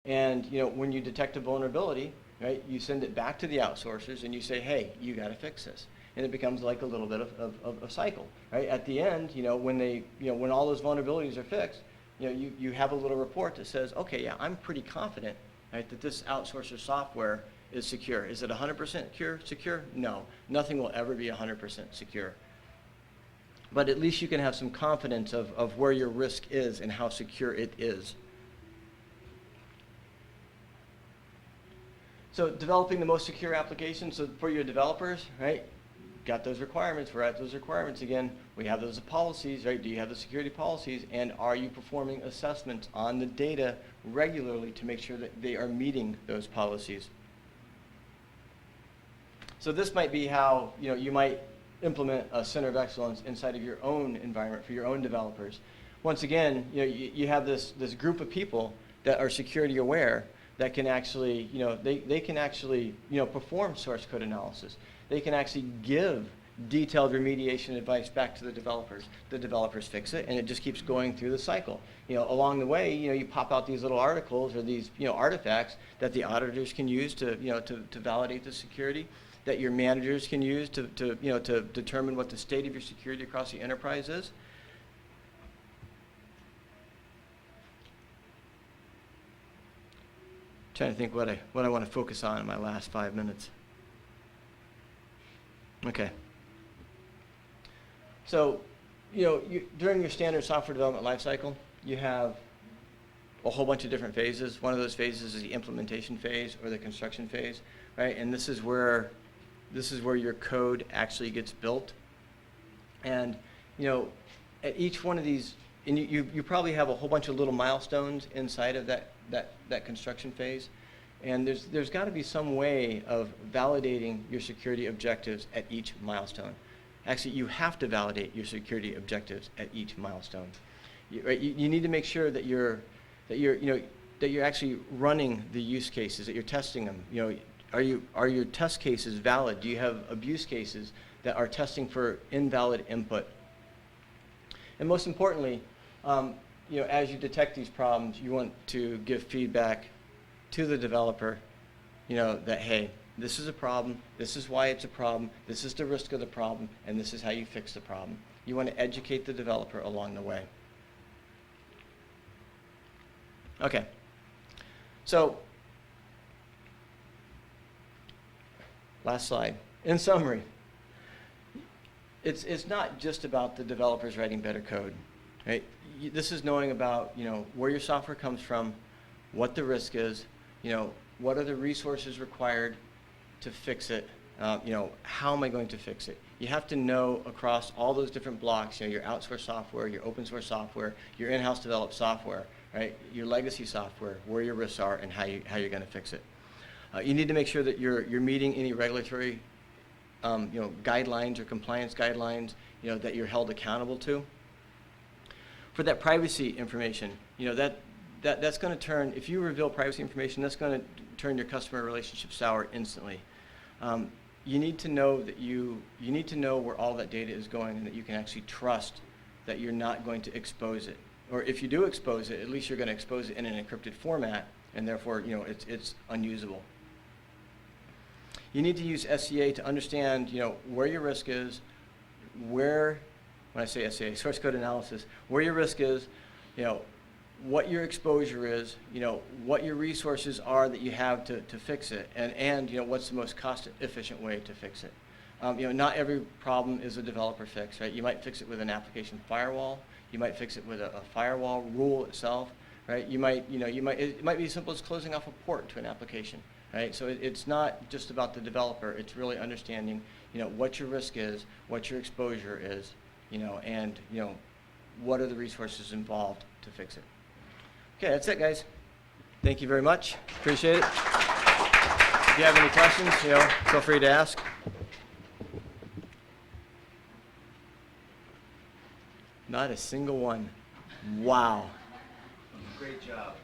And when you detect a vulnerability, right, you send it back to the outsourcers and you say, hey, you got to fix this. And it becomes like a little bit of a cycle, right? At the end, when all those vulnerabilities are fixed, you have a little report that says, okay, yeah, I'm pretty confident, right, that this outsourcer software is secure. Is it 100% secure? No, nothing will ever be 100% secure. But at least you can have some confidence of where your risk is and how secure it is. So developing the most secure application, so for your developers, right, got those requirements. We're at those requirements again. We have those policies, right? Do you have the security policies? And are you performing assessments on the data regularly to make sure that they are meeting those policies? So this might be how you might implement a center of excellence inside of your own environment for your own developers. Once again, you have this group of people that are security aware that can actually, they can actually, perform source code analysis. They can actually give detailed remediation advice back to the developers. The developers fix it, and it just keeps going through the cycle. Along the way, you pop out these little articles or these, artifacts that the auditors can use to validate the security, that your managers can use to determine what the state of your security across the enterprise is. Trying to think what I want to focus on in my last 5 minutes. Okay. So, during your standard software development lifecycle, you have a whole bunch of different phases. One of those phases is the implementation phase or the construction phase, right? And this is where your code actually gets built. And at each one of these, and you probably have a whole bunch of little milestones inside of that construction phase. And there's got to be some way of validating your security objectives at each milestone. Actually, you have to validate your security objectives at each milestone. You need to make sure that you're actually running the use cases, that you're testing them. Are your test cases valid? Do you have abuse cases that are testing for invalid input? And most importantly, as you detect these problems, you want to give feedback to the developer, that, hey, this is a problem, this is why it's a problem, this is the risk of the problem, and this is how you fix the problem. You want to educate the developer along the way. Okay. So, last slide. In summary, it's not just about the developers writing better code, right? This is knowing about, where your software comes from, what the risk is, what are the resources required to fix it, how am I going to fix it? You have to know across all those different blocks, your outsourced software, your open source software, your in-house developed software, right? Your legacy software, where your risks are and how you're going to fix it. You need to make sure that you're meeting any regulatory guidelines or compliance guidelines, that you're held accountable to. For that privacy information, that's going to turn, if you reveal privacy information, that's going to turn your customer relationship sour instantly. You need to know that you need to know where all that data is going and that you can actually trust that you're not going to expose it. Or if you do expose it, at least you're going to expose it in an encrypted format, and therefore, it's unusable. You need to use SCA to understand, where your risk is, when I say SCA, source code analysis, where your risk is, what your exposure is, what your resources are that you have to fix it, and what's the most cost-efficient way to fix it. Not every problem is a developer fix, right? You might fix it with an application firewall. You might fix it with a firewall rule itself, right? It might be as simple as closing off a port to an application, right? So it's not just about the developer. It's really understanding, what your risk is, what your exposure is, and what are the resources involved to fix it. Okay, that's it, guys. Thank you very much. Appreciate it. If you have any questions, feel free to ask. Not a single one. Wow. Great job.